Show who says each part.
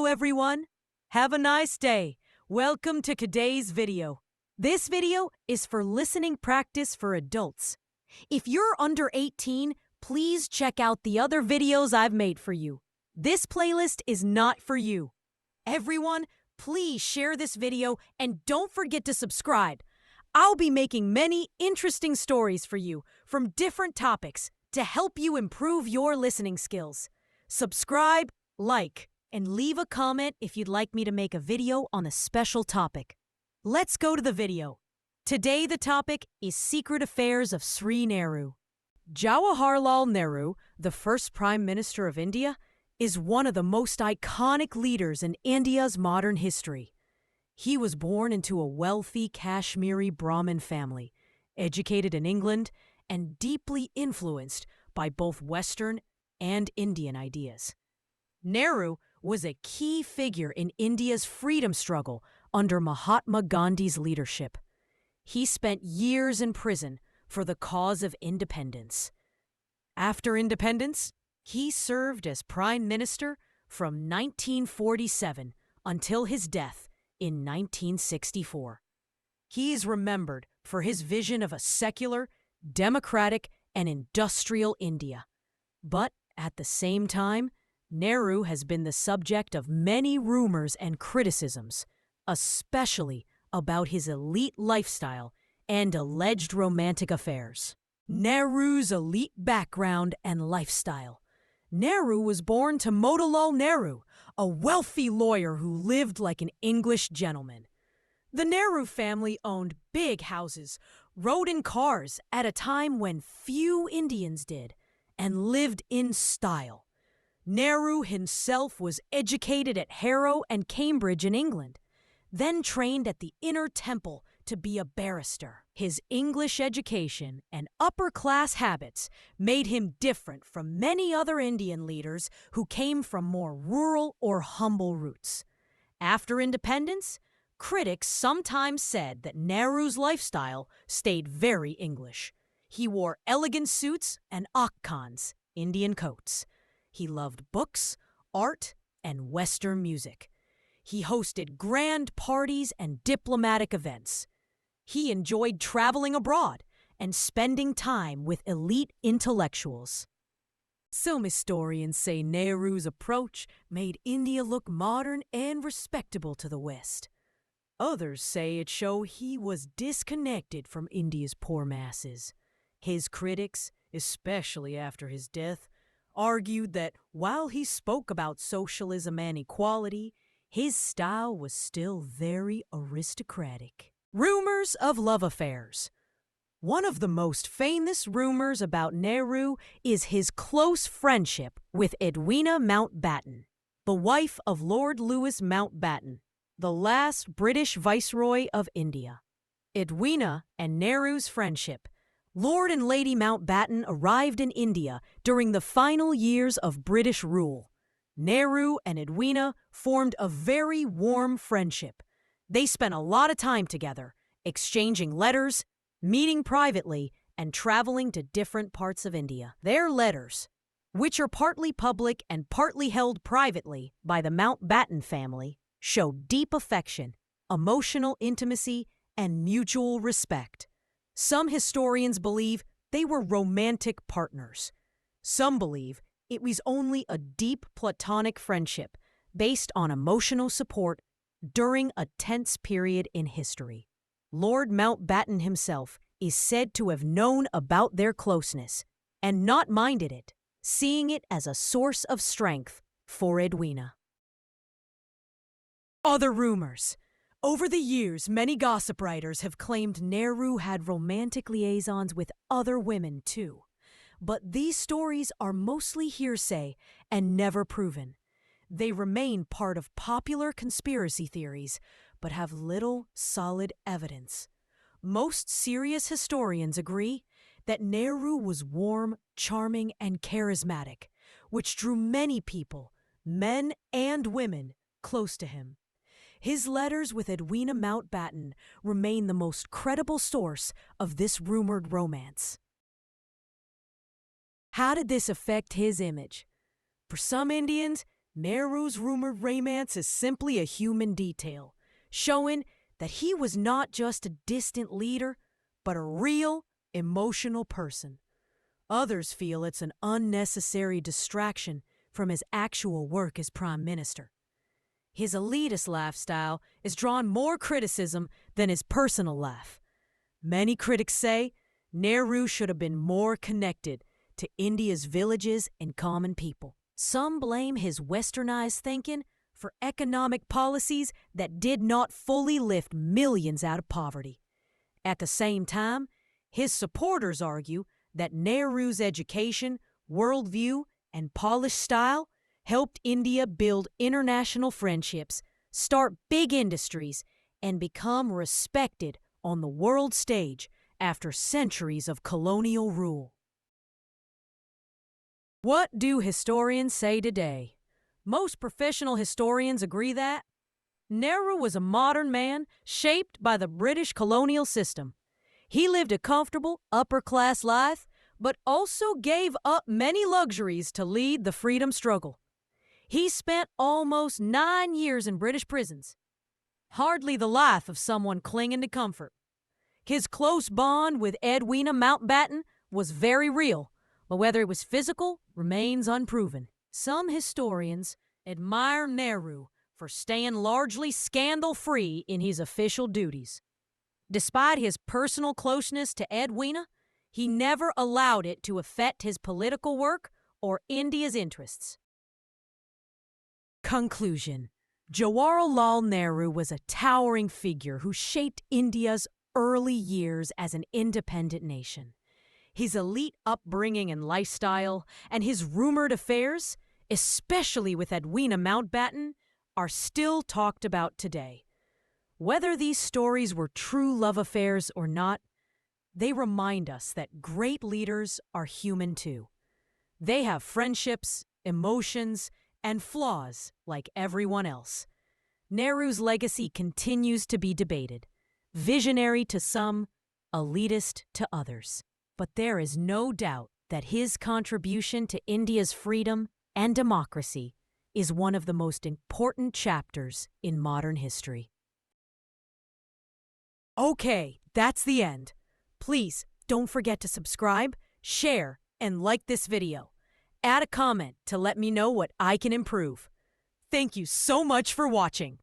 Speaker 1: everyone. Have a nice day. Welcome to today's video. This video is for listening practice for adults. If you're under 18, please check out the other videos I've made for you. This playlist is not for you. Everyone, please share this video and don't forget to subscribe. I'll be making many interesting stories for you from different topics to help you improve your listening skills. Subscribe, like, and leave a comment if you'd like me to make a video on a special topic. Let's go to the video. Today the topic is Secret Affairs of Sri Nehru. Jawaharlal Nehru, the first Prime Minister of India, is one of the most iconic leaders in India's modern history. He was born into a wealthy Kashmiri Brahmin family, educated in England, and deeply influenced by both Western and Indian ideas. Nehru was a key figure in India's freedom struggle under Mahatma Gandhi's leadership. He spent years in prison for the cause of independence. After independence, he served as Prime Minister from 1947 until his death in 1964. He is remembered for his vision of a secular, democratic, and industrial India. But at the same time, Nehru has been the subject of many rumors and criticisms, especially about his elite lifestyle and alleged romantic affairs. Nehru's elite background and lifestyle. Nehru was born to Motilal Nehru, a wealthy lawyer who lived like an English gentleman. The Nehru family owned big houses, rode in cars at a time when few Indians did, and lived in style. Nehru himself was educated at Harrow and Cambridge in England, then trained at the Inner Temple to be a barrister. His English education and upper-class habits made him different from many other Indian leaders who came from more rural or humble roots. After independence, critics sometimes said that Nehru's lifestyle stayed very English. He wore elegant suits and akhans, Indian coats. He loved books, art, and Western music. He hosted grand parties and diplomatic events. He enjoyed traveling abroad and spending time with elite intellectuals. Some historians say Nehru's approach made India look modern and respectable to the West. Others say it showed he was disconnected from India's poor masses. His critics, especially after his death, argued that while he spoke about socialism and equality, his style was still very aristocratic. Rumors of love affairs. One of the most famous rumors about Nehru is his close friendship with Edwina Mountbatten, the wife of Lord Louis Mountbatten, the last British Viceroy of India. Edwina and Nehru's friendship. Lord and Lady Mountbatten arrived in India during the final years of British rule. Nehru and Edwina formed a very warm friendship. They spent a lot of time together, exchanging letters, meeting privately, and traveling to different parts of India. Their letters, which are partly public and partly held privately by the Mountbatten family, show deep affection, emotional intimacy, and mutual respect. Some historians believe they were romantic partners. Some believe it was only a deep platonic friendship based on emotional support during a tense period in history. Lord Mountbatten himself is said to have known about their closeness and not minded it, seeing it as a source of strength for Edwina. Other rumors. Over the years, many gossip writers have claimed Nehru had romantic liaisons with other women too. But these stories are mostly hearsay and never proven. They remain part of popular conspiracy theories, but have little solid evidence. Most serious historians agree that Nehru was warm, charming, and charismatic, which drew many people, men and women, close to him. His letters with Edwina Mountbatten remain the most credible source of this rumored romance. How did this affect his image? For some Indians, Nehru's rumored romance is simply a human detail, showing that he was not just a distant leader, but a real, emotional person. Others feel it's an unnecessary distraction from his actual work as Prime Minister. His elitist lifestyle is drawn more criticism than his personal life. Many critics say Nehru should have been more connected to India's villages and common people. Some blame his westernized thinking for economic policies that did not fully lift millions out of poverty. At the same time, his supporters argue that Nehru's education, worldview, and polished style helped India build international friendships, start big industries, and become respected on the world stage after centuries of colonial rule. What do historians say today? Most professional historians agree that Nehru was a modern man shaped by the British colonial system. He lived a comfortable, upper-class life, but also gave up many luxuries to lead the freedom struggle. He spent almost 9 years in British prisons. Hardly the life of someone clinging to comfort. His close bond with Edwina Mountbatten was very real, but whether it was physical remains unproven. Some historians admire Nehru for staying largely scandal-free in his official duties. Despite his personal closeness to Edwina, he never allowed it to affect his political work or India's interests. Conclusion. Jawaharlal Nehru was a towering figure who shaped India's early years as an independent nation. His elite upbringing and lifestyle, and his rumored affairs, especially with Edwina Mountbatten, are still talked about today. Whether these stories were true love affairs or not, they remind us that great leaders are human too. They have friendships, emotions, and flaws like everyone else. Nehru's legacy continues to be debated. Visionary to some, elitist to others. But there is no doubt that his contribution to India's freedom and democracy is one of the most important chapters in modern history. Okay, that's the end. Please don't forget to subscribe, share, and like this video. Add a comment to let me know what I can improve. Thank you so much for watching.